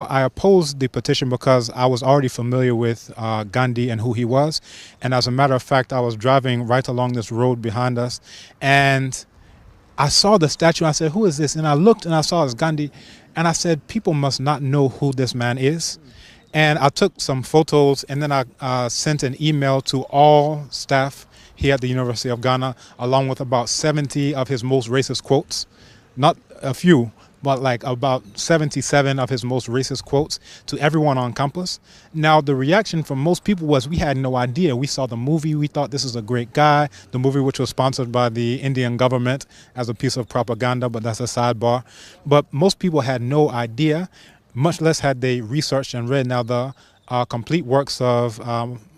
I opposed the petition because I was already familiar with Gandhi and who he was. And as a matter of fact, I was driving right along this road behind us and I saw the statue. I said, "Who is this?" And I looked and I saw it's Gandhi. And I said, "People must not know who this man is." And I took some photos and then I sent an email to all staff here at the University of Ghana, along with about 70 of his most racist quotes. Not a few, but like about 77 of his most racist quotes to everyone on campus. Now, the reaction from most people was we had no idea. We saw the movie. We thought this is a great guy. The movie, which was sponsored by the Indian government as a piece of propaganda, but that's a sidebar. But most people had no idea, much less had they researched and read. Now, the complete works of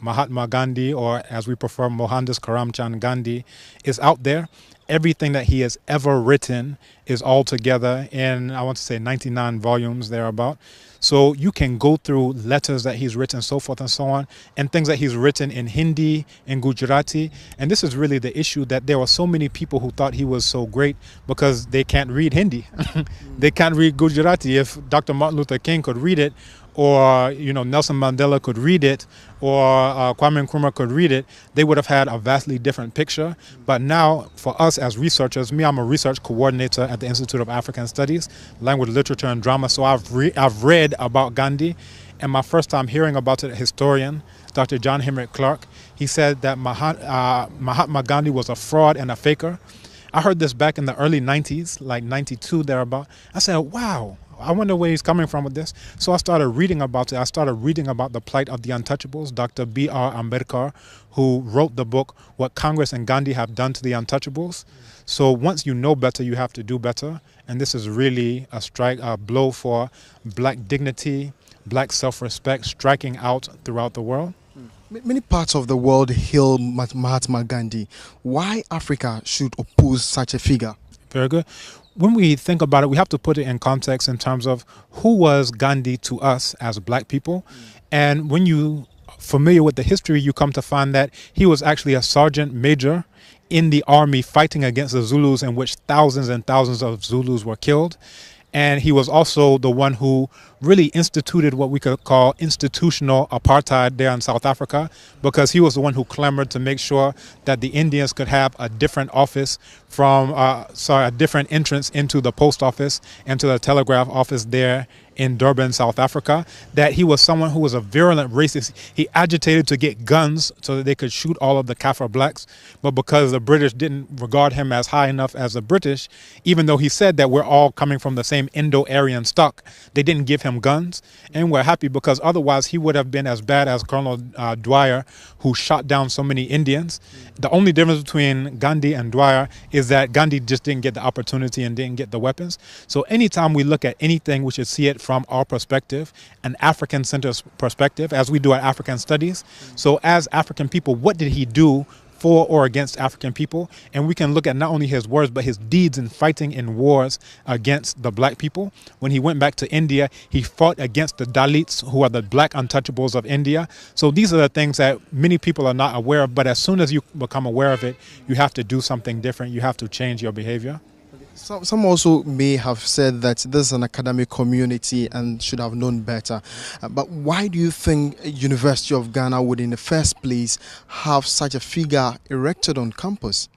Mahatma Gandhi, or as we prefer, Mohandas Karamchand Gandhi, is out there. Everything that he has ever written is all together in, I want to say, 99 volumes thereabout. So you can go through letters that he's written, so forth and so on, and things that he's written in Hindi, in Gujarati. And this is really the issue, that there were so many people who thought he was so great because they can't read Hindi. They can't read Gujarati. If Dr. Martin Luther King could read it, or Nelson Mandela could read it, or Kwame Nkrumah could read it, they would have had a vastly different picture. But now, for us as researchers, I'm a research coordinator at the Institute of African Studies, Language, Literature, and Drama. So I've read about Gandhi, and my first time hearing about it, a historian, Dr. John Henrik Clark, he said that Mahatma Gandhi was a fraud and a faker. I heard this back in the early 90s, like 92 thereabout. I said, wow, I wonder where he's coming from with this. So I started reading about it. I started reading about the plight of the untouchables. Dr. B.R. Ambedkar, who wrote the book, What Congress and Gandhi Have Done to the Untouchables. So once you know better, you have to do better. And this is really a blow for black dignity, black self-respect, striking out throughout the world. Many parts of the world hail Mahatma Gandhi. Why Africa should oppose such a figure? Very good. When we think about it, we have to put it in context in terms of who was Gandhi to us as black people. And when you are familiar with the history, you come to find that he was actually a sergeant major in the army fighting against the Zulus, in which thousands and thousands of Zulus were killed. And he was also the one who really instituted what we could call institutional apartheid there in South Africa, because he was the one who clamored to make sure that the Indians could have a different office a different entrance into the post office and to the telegraph office there in Durban, South Africa. That he was someone who was a virulent racist. He agitated to get guns so that they could shoot all of the Kaffir blacks. But because the British didn't regard him as high enough as the British, even though he said that we're all coming from the same Indo-Aryan stock, they didn't give him guns. And we're happy, because otherwise he would have been as bad as Colonel Dwyer, who shot down so many Indians. The only difference between Gandhi and Dwyer is that Gandhi just didn't get the opportunity and didn't get the weapons. So anytime we look at anything, we should see it from our perspective, an African-centered perspective, as we do at African Studies. So as African people, what did he do for or against African people? And we can look at not only his words, but his deeds in fighting in wars against the black people. When he went back to India, he fought against the Dalits, who are the black untouchables of India. So these are the things that many people are not aware of, but as soon as you become aware of it, you have to do something different. You have to change your behavior. Some also may have said that this is an academic community and should have known better. But why do you think University of Ghana would in the first place have such a figure erected on campus?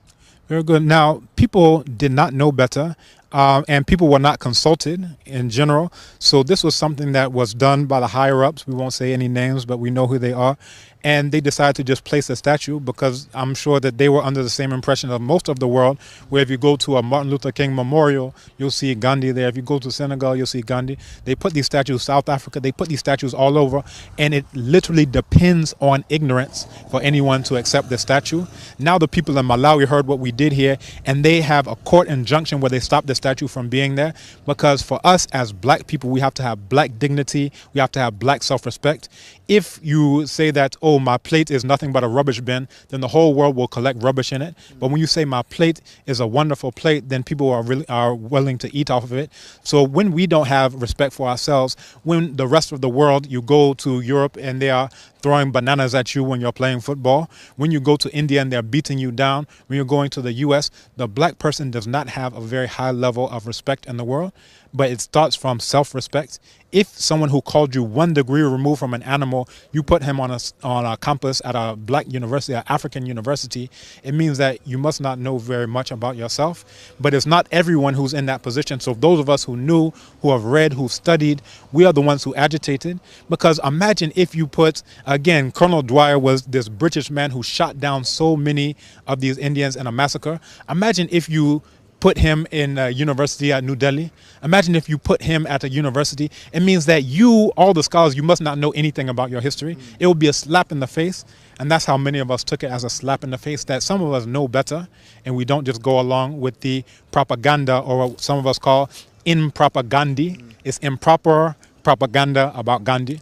Very good. Now, people did not know better, and people were not consulted in general. So this was something that was done by the higher-ups. We won't say any names, but we know who they are. And they decided to just place a statue, because I'm sure that they were under the same impression of most of the world, where if you go to a Martin Luther King memorial, you'll see Gandhi there. If you go to Senegal, you'll see Gandhi. They put these statues, South Africa, they put these statues all over, and it literally depends on ignorance for anyone to accept the statue. Now the people in Malawi heard what we did here, and they have a court injunction where they stopped the statue from being there, because for us as black people, we have to have black dignity, we have to have black self-respect. If you say that, oh, my plate is nothing but a rubbish bin, then the whole world will collect rubbish in it. But when you say my plate is a wonderful plate, then people are willing to eat off of it. So when we don't have respect for ourselves, when the rest of the world, you go to Europe and they are throwing bananas at you when you're playing football, when you go to India and they're beating you down, when you're going to the US, the black person does not have a very high level of respect in the world. but it starts from self-respect. If someone who called you 1 degree removed from an animal, you put him on a campus at a black university, an African university, it means that you must not know very much about yourself. But it's not everyone who's in that position. So those of us who knew, who have read, who studied, we are the ones who agitated. Because imagine if you put, again, Colonel Dwyer was this British man who shot down so many of these Indians in a massacre. Imagine if you put him in a university at New Delhi. Imagine if you put him at a university. It means that you, all the scholars, you must not know anything about your history. It will be a slap in the face. And that's how many of us took it, as a slap in the face, that some of us know better and we don't just go along with the propaganda, or what some of us call impropaganda. It's improper propaganda about Gandhi.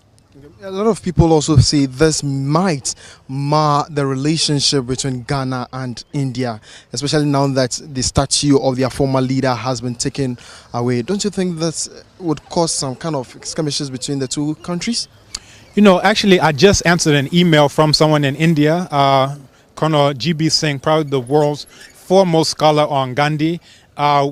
A lot of people also say this might mar the relationship between Ghana and India, especially now that the statue of their former leader has been taken away. Don't you think that would cause some kind of skirmishes between the two countries? You know, actually, I just answered an email from someone in India, Colonel GB Singh, probably the world's foremost scholar on Gandhi.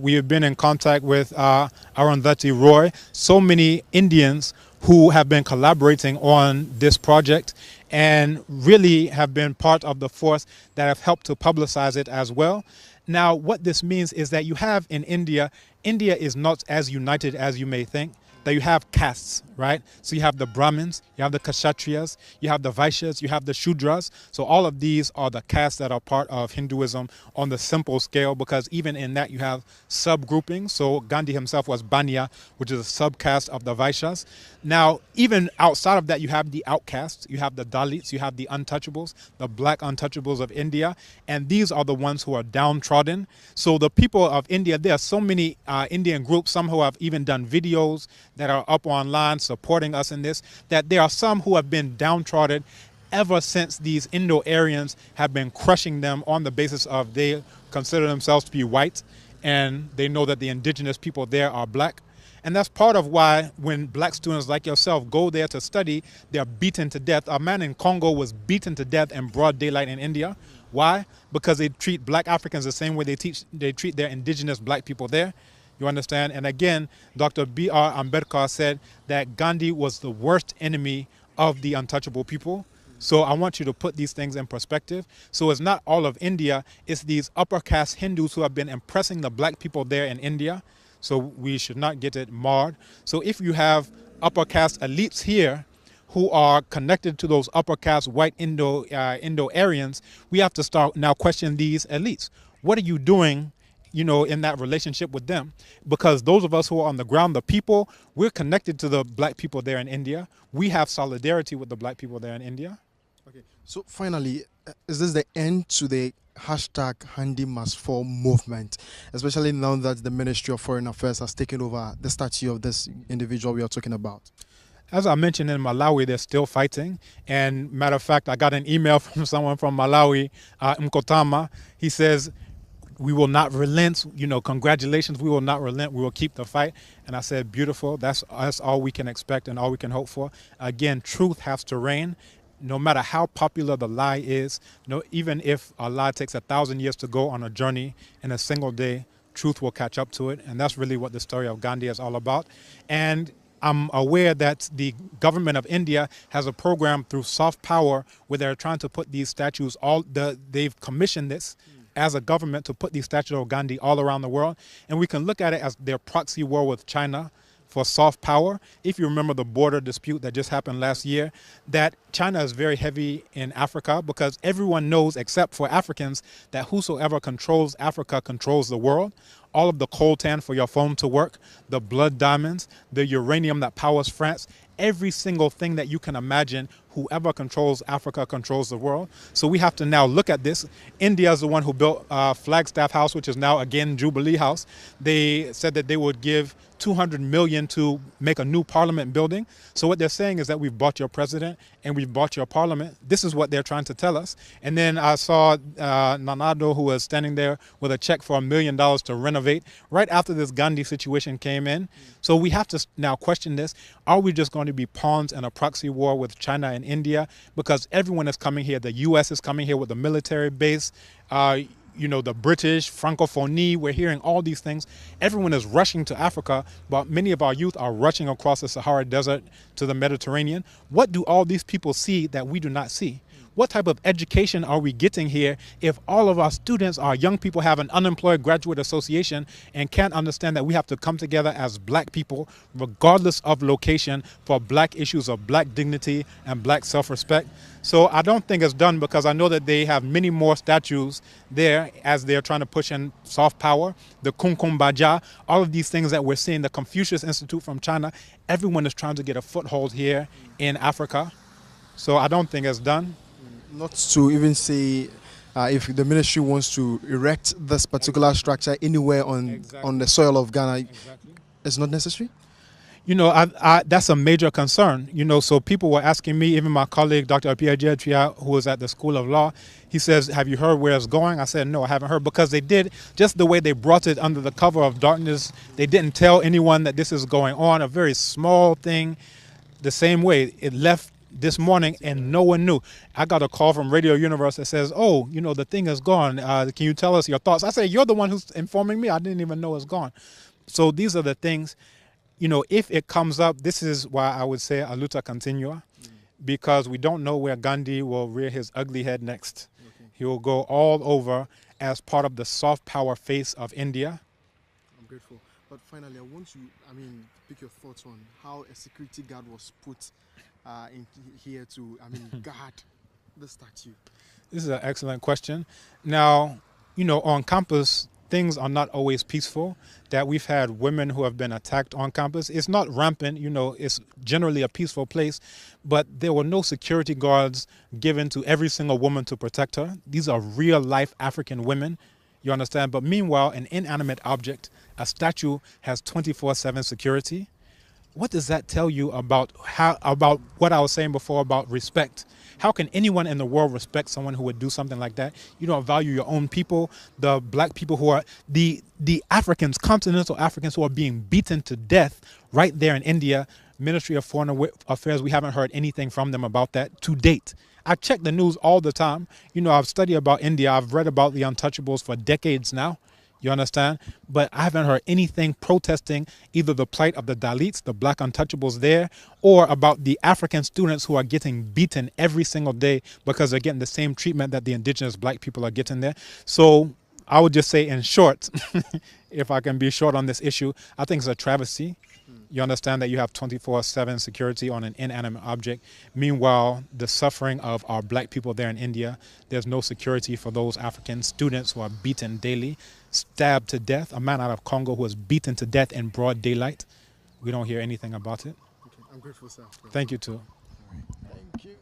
We have been in contact with Arundhati Roy, so many Indians who have been collaborating on this project and really have been part of the force that have helped to publicize it as well. Now, what this means is that you have in India, India is not as united as you may think. That you have castes, right? So you have the Brahmins, you have the Kshatriyas, you have the Vaishyas, you have the Shudras. So all of these are the castes that are part of Hinduism on the simple scale, because even in that you have subgroupings. So Gandhi himself was Banya, which is a subcaste of the Vaishyas. Now, even outside of that, you have the outcasts, you have the Dalits, you have the untouchables, the black untouchables of India. And these are the ones who are downtrodden. So the people of India, there are so many Indian groups, some who have even done videos that are up online supporting us in this, that there are some who have been downtrodden ever since these Indo-Aryans have been crushing them on the basis of they consider themselves to be white and they know that the indigenous people there are black. And that's part of why when black students like yourself go there to study, they're beaten to death. A man in Congo was beaten to death in broad daylight in India. Why? Because they treat black Africans the same way they treat their indigenous black people there. You understand? And again, Dr. B.R. Ambedkar said that Gandhi was the worst enemy of the untouchable people. So I want you to put these things in perspective. So it's not all of India, it's these upper caste Hindus who have been impressing the black people there in India. So we should not get it marred. So if you have upper caste elites here who are connected to those upper caste white Indo-Aryans, we have to start now questioning these elites. What are you doing, you know, in that relationship with them? Because those of us who are on the ground, the people, we're connected to the black people there in India. We have solidarity with the black people there in India. Okay. So finally, is this the end to the hashtag Gandhi Must Fall movement, especially now that the Ministry of Foreign Affairs has taken over the statue of this individual we are talking about? As I mentioned, in Malawi, they're still fighting. And matter of fact, I got an email from someone from Malawi, Mkotama. He says, we will not relent, you know, congratulations, we will not relent, we will keep the fight. And I said, beautiful, that's all we can expect and all we can hope for. Again, truth has to reign. No matter how popular the lie is, even if a lie takes 1,000 years to go on a journey, in a single day, truth will catch up to it. And that's really what the story of Gandhi is all about. And I'm aware that the government of India has a program through soft power where they're trying to put these statues, they've commissioned this as a government to put these statues of Gandhi all around the world. And we can look at it as their proxy war with China for soft power. If you remember the border dispute that just happened last year, that China is very heavy in Africa, because everyone knows, except for Africans, that whosoever controls Africa controls the world. All of the coltan for your phone to work, the blood diamonds, the uranium that powers France, every single thing that you can imagine, whoever controls Africa controls the world. So we have to now look at this. India is the one who built Flagstaff House, which is now again Jubilee House. They said that they would give $200 million to make a new parliament building. So what they're saying is that we've bought your president and we've bought your parliament. This is what they're trying to tell us. And then I saw Nanado, who was standing there with a check for $1 million to renovate right after this Gandhi situation came in. So we have to now question this. Are we just going to be pawns in a proxy war with China and India? Because everyone is coming here. The U.S. is coming here with a military base. the British, Francophonie, we're hearing all these things. Everyone is rushing to Africa, but many of our youth are rushing across the Sahara Desert to the Mediterranean. What do all these people see that we do not see? What type of education are we getting here if all of our students, our young people, have an unemployed graduate association and can't understand that we have to come together as black people, regardless of location, for black issues of black dignity and black self-respect? So I don't think it's done, because I know that they have many more statues there as they're trying to push in soft power, the Kunkumbaja, all of these things that we're seeing, the Confucius Institute from China. Everyone is trying to get a foothold here in Africa. So I don't think it's done. Not to even say if the ministry wants to erect this particular structure anywhere on the soil of Ghana, it's not necessary? That's a major concern. So people were asking me, even my colleague, Dr. Apia, who was at the School of Law, he says, have you heard where it's going? I said, no, I haven't heard, because they did, just the way they brought it under the cover of darkness, they didn't tell anyone that this is going on, a very small thing. The same way it left this morning and no one knew. I got a call from Radio Universe that says, oh, the thing is gone. Can you tell us your thoughts? I said, you're the one who's informing me. I didn't even know it's gone. So these are the things, if it comes up, this is why I would say a luta continua, because we don't know where Gandhi will rear his ugly head next. Okay. He will go all over as part of the soft power face of India. I'm grateful. But finally, I want you, pick your thoughts on how a security guard was put in here to, guard the statue. This is an excellent question. Now, on campus, things are not always peaceful. That we've had women who have been attacked on campus. It's not rampant, it's generally a peaceful place, but there were no security guards given to every single woman to protect her. These are real life African women, you understand? But meanwhile, an inanimate object, a statue, has 24/7 security. What does that tell you about what I was saying before about respect? How can anyone in the world respect someone who would do something like that? You don't value your own people, the black people who are the Africans, continental Africans, who are being beaten to death right there in India. Ministry of Foreign Affairs, we haven't heard anything from them about that to date. I check the news all the time. I've studied about India. I've read about the untouchables for decades now. You understand? But I haven't heard anything protesting either the plight of the Dalits, the black untouchables there, or about the African students who are getting beaten every single day because they're getting the same treatment that the indigenous black people are getting there. So I would just say, in short, if I can be short on this issue, I think it's a travesty. You understand that you have 24/7 security on an inanimate object. Meanwhile, the suffering of our black people there in India, there's no security for those African students who are beaten daily, stabbed to death. A man out of Congo who was beaten to death in broad daylight. We don't hear anything about it. Okay, I'm grateful, sir. Thank you, too. All right. Thank you.